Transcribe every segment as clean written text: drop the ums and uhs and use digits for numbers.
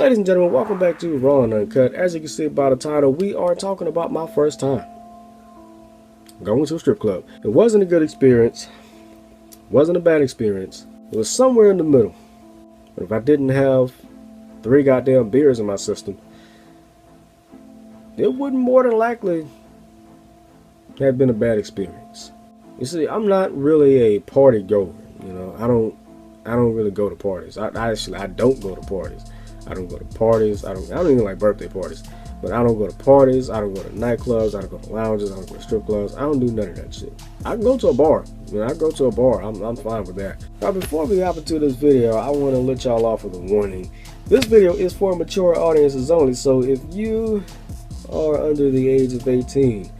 Ladies and gentlemen, welcome back to Raw and Uncut. As you can see by the title, we are talking about my first time going to a strip club. It wasn't a good experience, wasn't a bad experience. It was somewhere in the middle. But if I didn't have 3 goddamn beers in my system, it wouldn't more than likely have been a bad experience. You see, I'm not really a party goer. You know, I don't really go to parties. I don't go to parties. I don't go to parties. I don't even like birthday parties. But I don't go to parties. I don't go to nightclubs. I don't go to lounges. I don't go to strip clubs. I don't do none of that shit. I can go to a bar. You know, I go to a bar. I'm fine with that. Now, before we hop into this video, I want to let y'all off with a warning. This video is for mature audiences only. So if you are under the age of 18,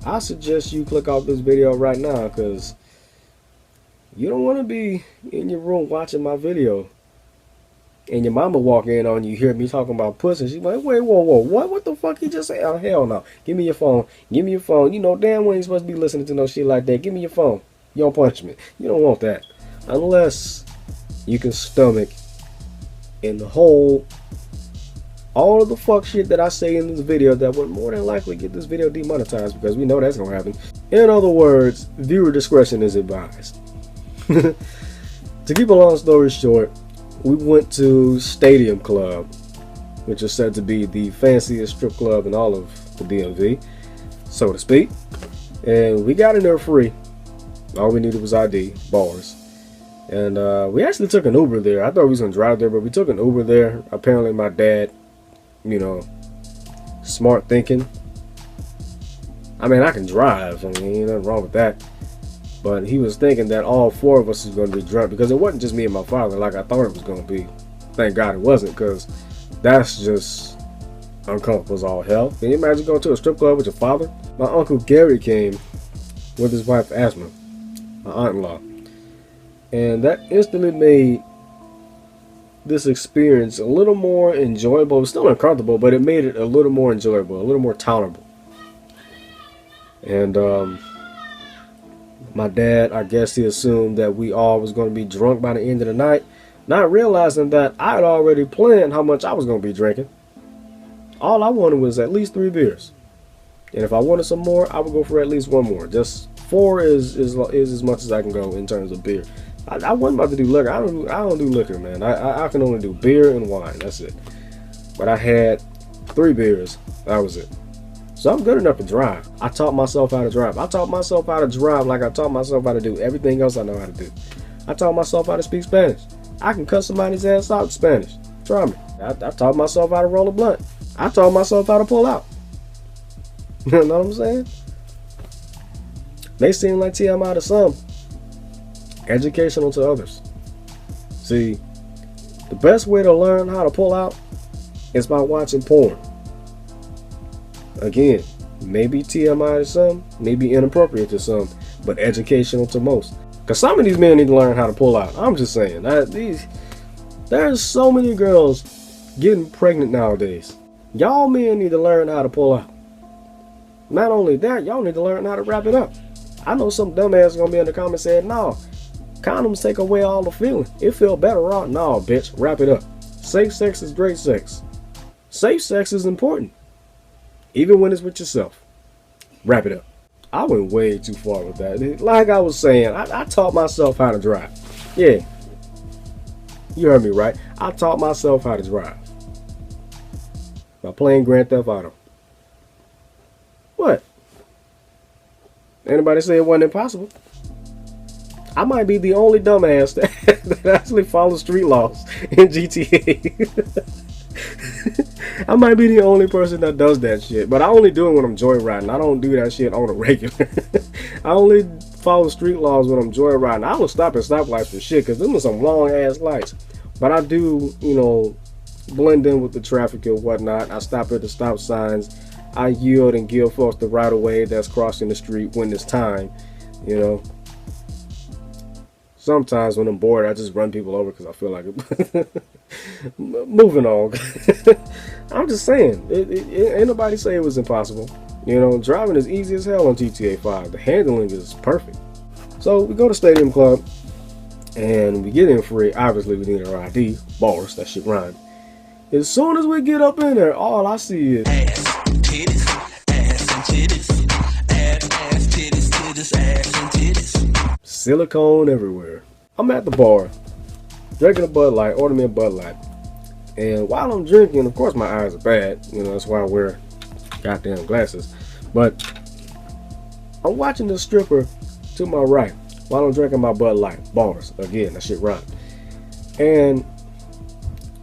I suggest you click off this video right now, because you don't want to be in your room watching my video and your mama walk in on you, hear me talking about pussy. She's like, wait, whoa, what the fuck you just say? Oh, hell no. Give me your phone. Give me your phone. You know damn well you ain't supposed to be listening to no shit like that. Give me your phone. You don't punishment. You don't want that. Unless you can stomach and hold all of the fuck shit that I say in this video that would more than likely get this video demonetized, because we know that's gonna happen. In other words, viewer discretion is advised. To keep a long story short, we went to Stadium Club, which is said to be the fanciest strip club in all of the DMV, so to speak. And we got in there free. All we needed was ID, bars. And we actually took an Uber there. I thought we was going to drive there, but we took an Uber there. Apparently my dad, you know, smart thinking. I mean, I can drive. I mean, ain't nothing wrong with that. But he was thinking that all 4 of us was going to be drunk, because it wasn't just me and my father like I thought it was going to be. Thank God it wasn't, because that's just uncomfortable as all hell. Can you imagine going to a strip club with your father? My Uncle Gary came with his wife Asma, my aunt-in-law. And that instantly made this experience a little more enjoyable. It was still uncomfortable, but it made it a little more enjoyable, a little more tolerable. And my dad, I guess he assumed that we all was going to be drunk by the end of the night, not realizing that I had already planned how much I was going to be drinking. All I wanted was at least 3 beers. And if I wanted some more, I would go for at least 1 more. Just 4 is as much as I can go in terms of beer. I wasn't about to do liquor. I don't do liquor, man. I can only do beer and wine. That's it. But I had 3 beers. That was it. So I'm good enough to drive. I taught myself how to drive. I taught myself how to drive like I taught myself how to do everything else I know how to do. I taught myself how to speak Spanish. I can cut somebody's ass out in Spanish. Try me. I taught myself how to roll a blunt. I taught myself how to pull out. You know what I'm saying? They seem like TMI to some, educational to others. See, the best way to learn how to pull out is by watching porn. Again, maybe TMI to some, maybe inappropriate to some, but educational to most. Because some of these men need to learn how to pull out. I'm just saying, there's so many girls getting pregnant nowadays. Y'all men need to learn how to pull out. Not only that, y'all need to learn how to wrap it up. I know some dumbass gonna be in the comments saying, no, condoms take away all the feeling. It feel better raw. No, bitch, wrap it up. Safe sex is great sex. Safe sex is important, even when it's with yourself. Wrap it up. I went way too far with that. Like I was saying, I taught myself how to drive. Yeah, you heard me right. I taught myself how to drive by playing Grand Theft Auto. What? Anybody say it wasn't impossible? I might be the only dumbass that actually follows street laws in GTA. I might be the only person that does that shit, but I only do it when I'm joyriding. I don't do that shit on a regular. I only follow street laws when I'm joyriding. I don't stop at stoplights for shit, because them are some long ass lights. But I do, you know, blend in with the traffic and whatnot. I stop at the stop signs. I yield and give folks the right of way that's crossing the street when it's time, you know. Sometimes when I'm bored, I just run people over because I feel like it. Moving on. I'm just saying, ain't nobody say it was impossible. You know, driving is easy as hell on GTA 5. The handling is perfect. So we go to Stadium Club, and we get in free. Obviously, we need our ID, bars, that shit rhyme. As soon as we get up in there, all I see is ass, titties, ass and titties, ass, titties, titties, ass and titties. Silicone everywhere. I'm at the bar, drinking a Bud Light, order me a Bud Light. And while I'm drinking, of course my eyes are bad. You know, that's why I wear goddamn glasses. But I'm watching this stripper to my right while I'm drinking my Bud Light. Bars. Again, that shit rhyme. And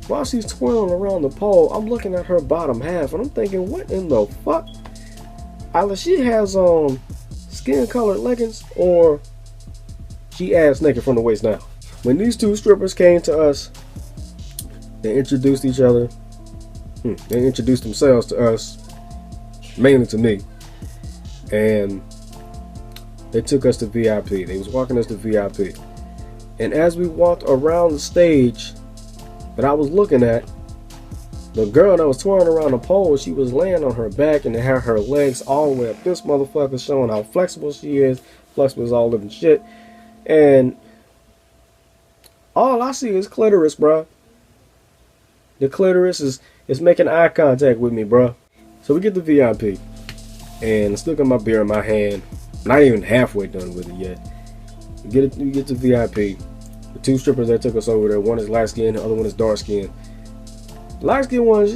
while she's twirling around the pole, I'm looking at her bottom half and I'm thinking, what in the fuck? Either she has on skin colored leggings or she ass naked from the waist down. When these two strippers came to us, they introduced each other. They introduced themselves to us, mainly to me. And they took us to VIP. They was walking us to VIP. And as we walked around the stage that I was looking at, the girl that was twirling around the pole, she was laying on her back and they had her legs all the way up this motherfucker, showing how flexible she is. Flexible as all living shit. And all I see is clitoris, bro. The clitoris is making eye contact with me, bro. So we get to VIP, and I still got my beer in my hand. Not even halfway done with it yet. We get to VIP. The two strippers that took us over there, one is light skin, the other one is dark skin. The light skin one,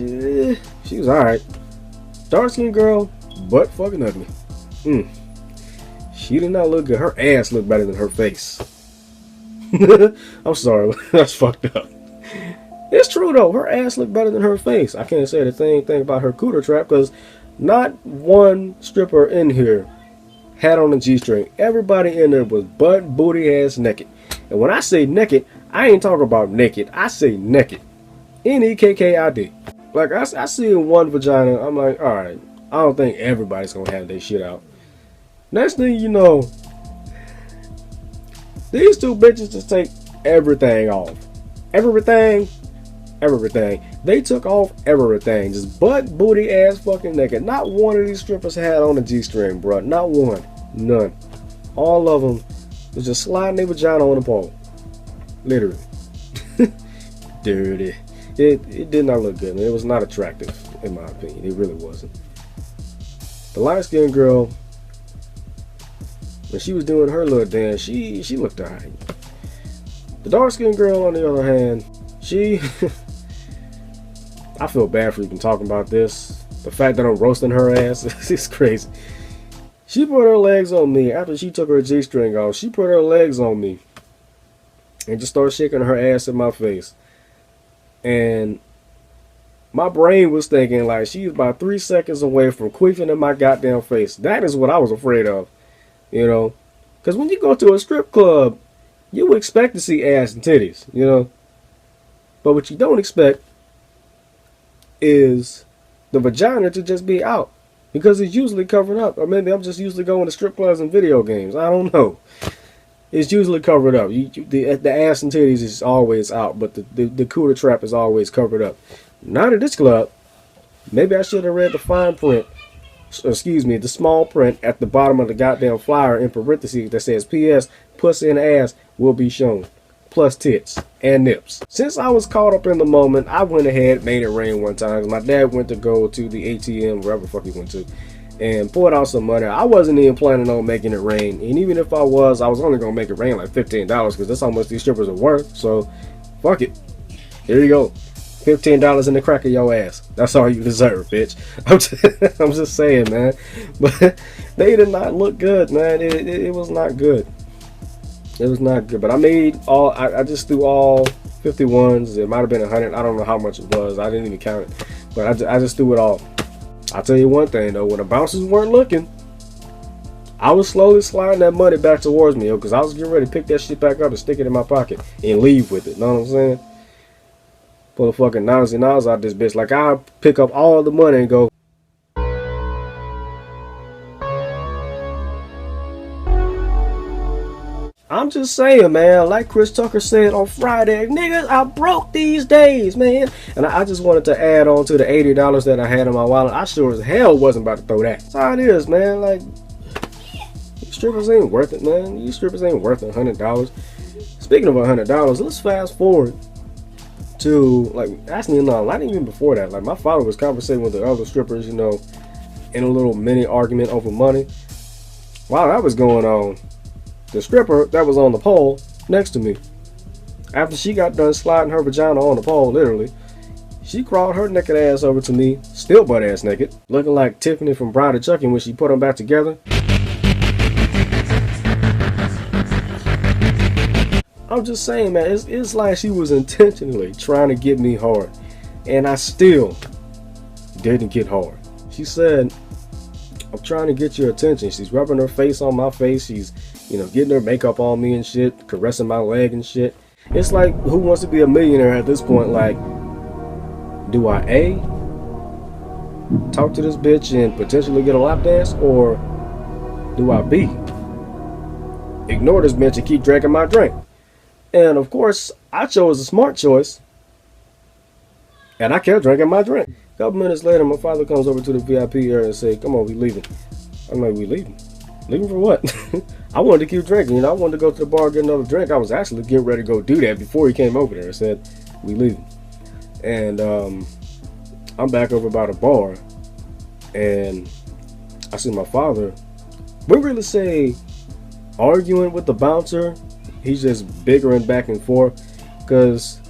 she was alright. Dark skin girl, butt fucking ugly. She did not look good. Her ass looked better than her face. I'm sorry, that's fucked up. It's true though, her ass looked better than her face. I can't say the same thing about her cooter trap because not one stripper in here had on a G-string. Everybody in there was butt, booty, ass naked. And when I say naked, I ain't talking about naked. I say naked. N-E-K-K-I-D. Like, I see one vagina, I'm like, alright, I don't think everybody's gonna have their shit out. Next thing you know, these two bitches just take everything off. Everything. They took off everything. Just butt, booty, ass, fucking naked. Not one of these strippers had on a G-string, bro. Not one. None. All of them was just sliding their vagina on the pole. Literally. Dirty. It did not look good. It was not attractive, in my opinion. It really wasn't. The light-skinned girl, when she was doing her little dance, she looked alright. The dark-skinned girl, on the other hand, she... I feel bad for even talking about this. The fact that I'm roasting her ass is crazy. She put her legs on me after she took her G-string off. She put her legs on me and just started shaking her ass in my face. And my brain was thinking like she was about 3 seconds away from queefing in my goddamn face. That is what I was afraid of, you know. Because when you go to a strip club, you would expect to see ass and titties, you know. But what you don't expect is the vagina to just be out, because it's usually covered up. Or maybe I'm just usually going to strip clubs and video games. I don't know. It's usually covered up. The ass and titties is always out, but the cooter trap is always covered up. Not at this club. Maybe I should have read the fine print. Excuse me, the small print at the bottom of the goddamn flyer in parentheses that says P.S. Pussy and ass will be shown. Plus tits and nips. Since I was caught up in the moment, I went ahead, made it rain one time. My dad went to go to the ATM, wherever the fuck he went to, and pulled out some money. I wasn't even planning on making it rain. And even if I was only going to make it rain like $15 because that's how much these strippers are worth. So, fuck it. Here you go. $15 in the crack of your ass. That's all you deserve, bitch. I'm just saying, man. But they did not look good, man. It was not good. It was not good. But I made all, I just threw all 51s. It might have been 100. I don't know how much it was. I didn't even count it. But I just threw it all. I'll tell you one thing, though. When the bouncers weren't looking, I was slowly sliding that money back towards me, because I was getting ready to pick that shit back up and stick it in my pocket and leave with it. Know what I'm saying? Pull the fucking $90 out this bitch. Like, I'll pick up all the money and go. I'm just saying, man, like Chris Tucker said on Friday, niggas, I broke these days, man. And I just wanted to add on to the $80 that I had in my wallet. I sure as hell wasn't about to throw that. That's how it is, man. Like, these strippers ain't worth it, man. These strippers ain't worth $100. Speaking of $100, let's fast forward to, like, actually, no, not even before that. Like, my father was conversating with the other strippers, you know, in a little mini argument over money. While that was going on, the stripper that was on the pole next to me, after she got done sliding her vagina on the pole, literally, she crawled her naked ass over to me, still butt ass naked, looking like Tiffany from Bride of Chucky when she put them back together. I'm just saying, man, it's like she was intentionally trying to get me hard, and I still didn't get hard. She said, I'm trying to get your attention. She's rubbing her face on my face. She's, you know, getting her makeup on me and shit, caressing my leg and shit. It's like, who wants to be a millionaire at this point? Like, do I A, talk to this bitch and potentially get a lap dance, or do I B, ignore this bitch and keep drinking my drink? And of course, I chose a smart choice, and I kept drinking my drink. A couple minutes later, my father comes over to the VIP area and says, come on, we leaving. I'm like, we leaving? Leaving for what? I wanted to keep drinking, you know, I wanted to go to the bar and get another drink. I was actually getting ready to go do that before he came over there and said, we leaving. And I'm back over by the bar, and I see my father, wouldn't really say arguing with the bouncer. He's just bickering back and forth, because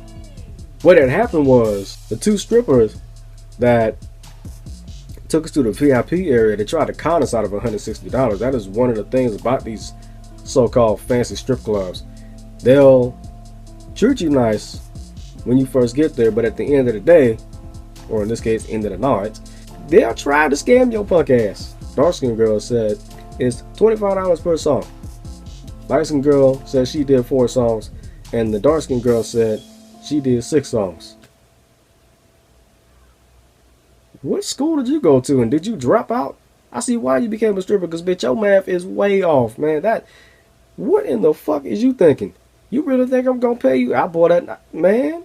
what had happened was the two strippers that took us to the VIP area, they tried to con us out of $160. That is one of the things about these so-called fancy strip clubs. They'll treat you nice when you first get there, but at the end of the day, or in this case, end of the night, they'll try to scam your punk ass. Dark-skinned girl said it's $25 per song. Light-skinned girl said she did 4 songs, and the dark-skinned girl said she did 6 songs. What school did you go to, and did you drop out? I see why you became a stripper, because bitch, your math is way off, man. What in the fuck is you thinking? You really think I'm gonna pay you? I bought that, man.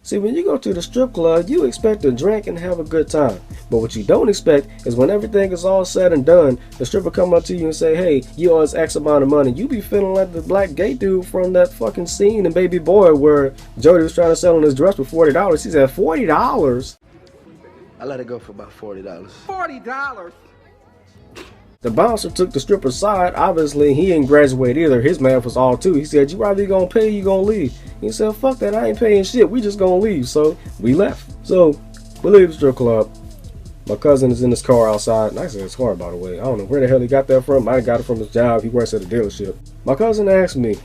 See, when you go to the strip club, you expect to drink and have a good time. But what you don't expect is when everything is all said and done, the stripper come up to you and say, hey, you owe us X amount of money. You be feeling like the black gay dude from that fucking scene in Baby Boy where Jody was trying to sell on his dress for $40. He said, $40? I let it go for about $40. $40? The bouncer took the stripper's side. Obviously, he didn't graduate either. His math was all too. He said, you either gonna pay or you gonna leave. He said, fuck that, I ain't paying shit. We just gonna leave. So we left. So we leave the strip club. My cousin is in his car outside. Nice in his car, by the way. I don't know where the hell he got that from. I got it from his job. He works at a dealership. My cousin asked me,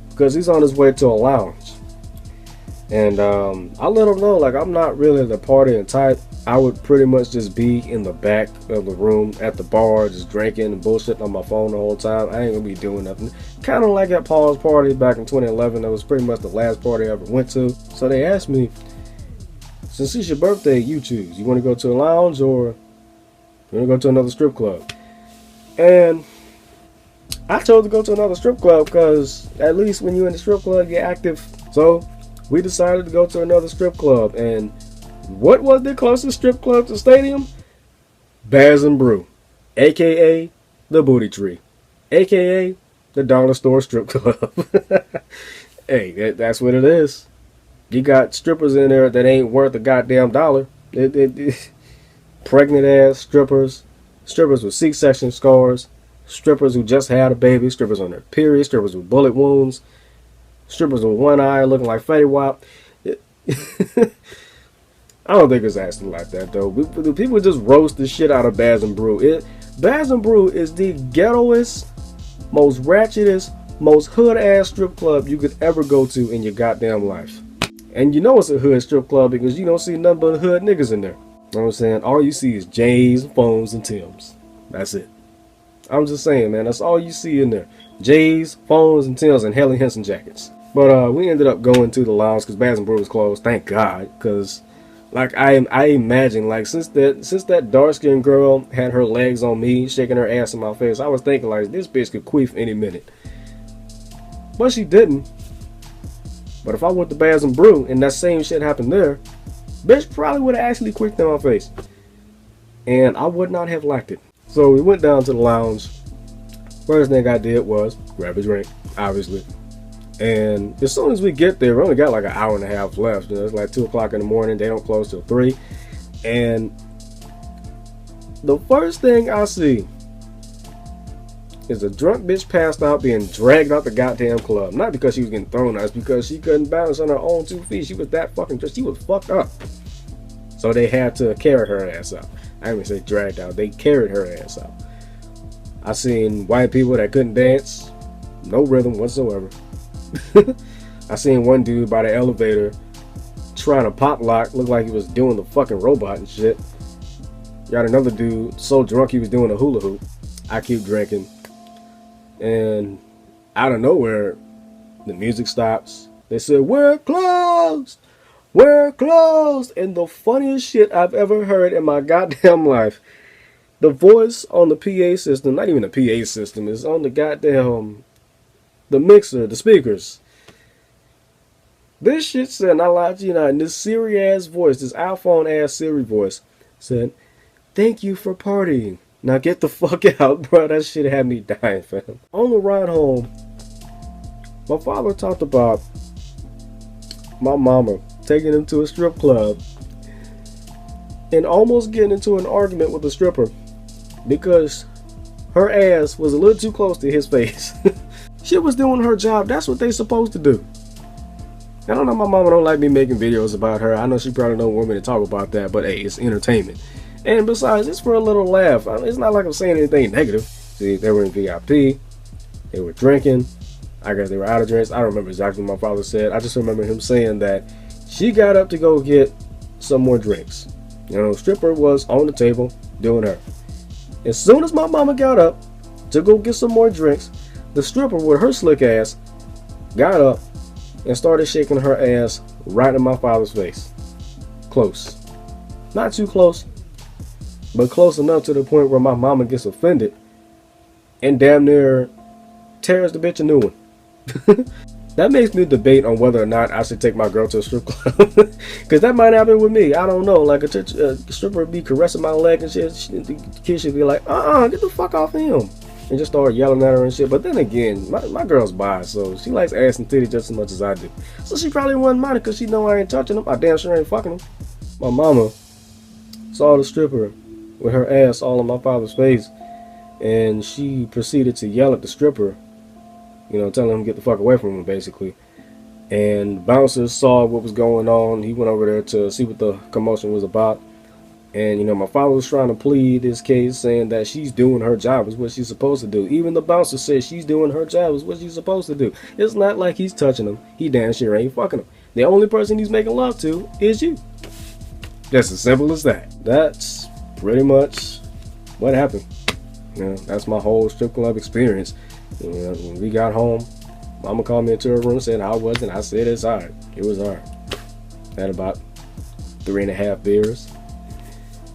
because he's on his way to a lounge. And I let him know, like, I'm not really the partying type. I would pretty much just be in the back of the room at the bar, just drinking and bullshitting on my phone the whole time. I ain't gonna be doing nothing. Kind of like at Paul's party back in 2011. That was pretty much the last party I ever went to. So they asked me, since it's your birthday, you choose. You want to go to a lounge or you want to go to another strip club? And I chose to go to another strip club because at least when you're in the strip club, you're active. So we decided to go to another strip club. And what was the closest strip club to the stadium? Baz and Brew, aka the Booty Tree, aka the Dollar Store Strip Club. Hey, that's what it is. You got strippers in there that ain't worth a goddamn dollar. Pregnant ass strippers, strippers with C-section scars, strippers who just had a baby, strippers on their period, strippers with bullet wounds, strippers with one eye looking like Fetty Wap. I don't think it's actually like that though. People just roast the shit out of Baz and Brew. Baz and Brew is the ghettoest, most ratchetest, most hood ass strip club you could ever go to in your goddamn life. And you know it's a hood strip club because you don't see nothing but hood niggas in there. You know what I'm saying? All you see is J's, phones, and Tim's. That's it. I'm just saying, man, that's all you see in there. J's, phones, and Tim's, and Helly Hansen jackets. But we ended up going to the lounge because Baz and Brew was closed. Thank God, because like I imagine, like since that dark-skinned girl had her legs on me, shaking her ass in my face, I was thinking like this bitch could queef any minute. But she didn't. But if I went to Baz and Brew and that same shit happened there, bitch probably would have actually queefed in my face. And I would not have liked it. So we went down to the lounge. First thing I did was grab a drink, obviously. And as soon as we get there, we only got like an hour and a half left. You know, it's like 2 o'clock in the morning. They don't close till 3. And the first thing I see is a drunk bitch passed out being dragged out the goddamn club. Not because she was getting thrown out, it's because she couldn't balance on her own 2 feet. She was that fucking, she was fucked up. So they had to carry her ass out. I didn't even say dragged out. They carried her ass out. I seen white people that couldn't dance. No rhythm whatsoever. I seen one dude by the elevator trying to pop lock, looked like he was doing the fucking robot and shit. Got another dude so drunk he was doing a hula hoop. I keep drinking, and out of nowhere the music stops. They said, "We're closed, we're closed." And the funniest shit I've ever heard in my goddamn life, the voice on the PA system, not even the PA system, is on the goddamn the mixer, the speakers. This shit said, not lie to you not, in this Siri ass voice, this iPhone ass Siri voice, said, "Thank you for partying. Now get the fuck out," bro. That shit had me dying, fam. On the ride home, my father talked about my mama taking him to a strip club and almost getting into an argument with a stripper because her ass was a little too close to his face. She was doing her job. That's what they supposed to do. I don't know, my mama don't like me making videos about her. I know she probably don't want me to talk about that, but hey, it's entertainment. And besides, it's for a little laugh. It's not like I'm saying anything negative. See, they were in VIP. They were drinking. I guess they were out of drinks. I don't remember exactly what my father said. I just remember him saying that she got up to go get some more drinks. You know, stripper was on the table doing her. As soon as my mama got up to go get some more drinks, the stripper with her slick ass got up and started shaking her ass right in my father's face. Close. Not too close, but close enough to the point where my mama gets offended and damn near tears the bitch a new one. That makes me debate on whether or not I should take my girl to a strip club. Because that might happen with me. I don't know. Like a stripper would be caressing my leg and shit. The kid should be like, get the fuck off of him. And just start yelling at her and shit. But then again, my girl's bi, so she likes ass and titties just as much as I do. So she probably wouldn't mind it because she know I ain't touching them. I damn sure ain't fucking them. My mama saw the stripper with her ass all in my father's face, and she proceeded to yell at the stripper, you know, telling him to get the fuck away from him, basically. And bouncers saw what was going on. He went over there to see what the commotion was about. And, you know, my father was trying to plead this case, saying that she's doing her job, is what she's supposed to do. Even the bouncer said she's doing her job, is what she's supposed to do. It's not like he's touching them. He damn sure ain't fucking them. The only person he's making love to is you. Just as simple as that. That's pretty much what happened. You know, that's my whole strip club experience. You know, when we got home, mama called me into her room, said how was it? I said it's hard. It was hard. Had about 3.5 beers.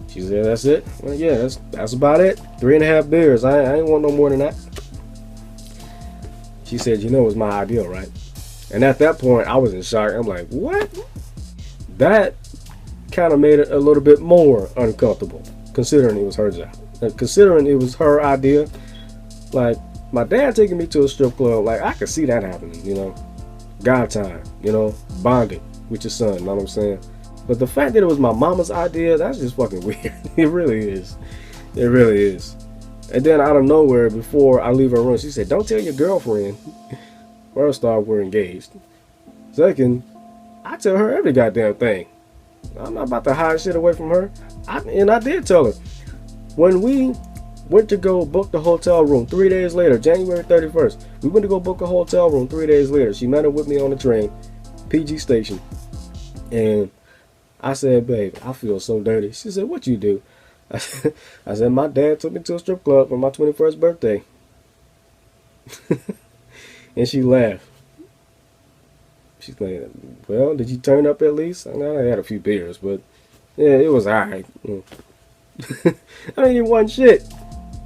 She said, "That's it?" Well, yeah, that's about it. 3.5 beers. I ain't want no more than that. She said, "You know, it was my ideal, right?" And at that point, I was in shock. I'm like, what? That kind of made it a little bit more uncomfortable, considering it was her job. Considering it was her idea. Like, my dad taking me to a strip club, like, I could see that happening, you know. God time, you know, bonding with your son, you know what I'm saying? But the fact that it was my mama's idea, that's just fucking weird. It really is. It really is. And then out of nowhere, before I leave her room, she said, "Don't tell your girlfriend." First off, we're engaged. Second, I tell her every goddamn thing. I'm not about to hide shit away from her. And I did tell her. When we went to go book the hotel room 3 days later, January 31st, we went to go book a hotel room 3 days later. She met up with me on the train, PG Station. And I said, "Babe, I feel so dirty." She said, "What you do?" I said, "My dad took me to a strip club for my 21st birthday." And she laughed. She's like, "Well, did you turn up at least?" I know I had a few beers, but yeah, it was alright. I mean, it wasn't shit.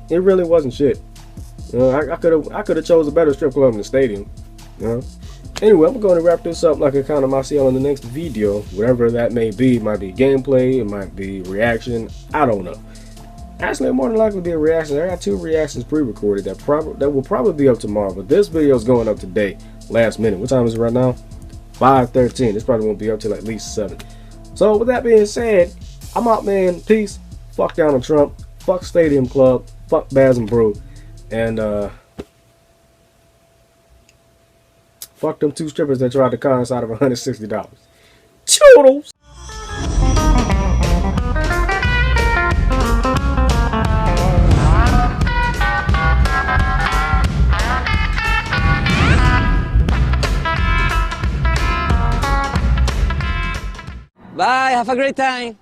It really wasn't shit. You know, I could have chose a better strip club in the stadium. You know. Anyway, I'm going to wrap this up like a kind of my see on the next video, whatever that may be. It might be gameplay, it might be reaction, I don't know. Actually, it'll more than likely be a reaction. I got 2 reactions pre-recorded that will probably be up tomorrow. But this video is going up today, last minute. What time is it right now? 5:13. This probably won't be up till at least 7. So with that being said, I'm out, man. Peace. Fuck Donald Trump. Fuck Stadium Club. Fuck Baz and Brew. And fuck them 2 strippers that tried to con us out of $160. Toodles. Bye, have a great time.